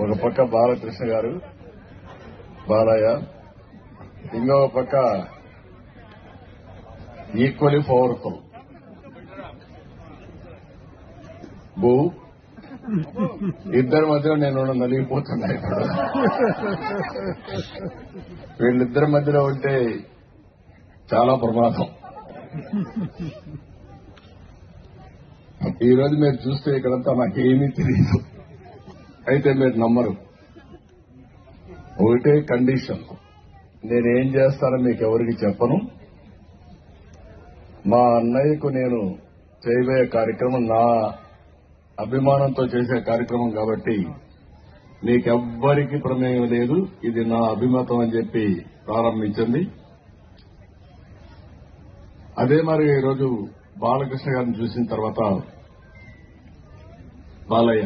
ఒక పక్క బాలకృష్ణ గారు బాలయ్య, ఇంకొక పక్క ఈక్వలీ పవర్ఫుల్ భూ. ఇద్దరి మధ్యలో నేను నలిగిపోతున్నా. ఇప్పుడు వీళ్ళిద్దరి మధ్యలో ఉంటే చాలా ప్రమాదం. ఈ రోజు మీరు చూస్తే ఇక్కడంతా నాకేమీ తెలియదు, అయితే మీరు నమ్మరు. ఒకటే కండిషన్, నేనేం చేస్తానో మీకు ఎవరికి చెప్పను. మా అన్నయ్యకు నేను చేయబోయే కార్యక్రమం నా అభిమానంతో చేసే కార్యక్రమం కాబట్టి మీకెవ్వరికి ప్రమేయం లేదు, ఇది నా అభిమతం అని చెప్పి ప్రారంభించింది. అదే మరి ఈరోజు బాలకృష్ణ గారిని చూసిన తర్వాత బాలయ్య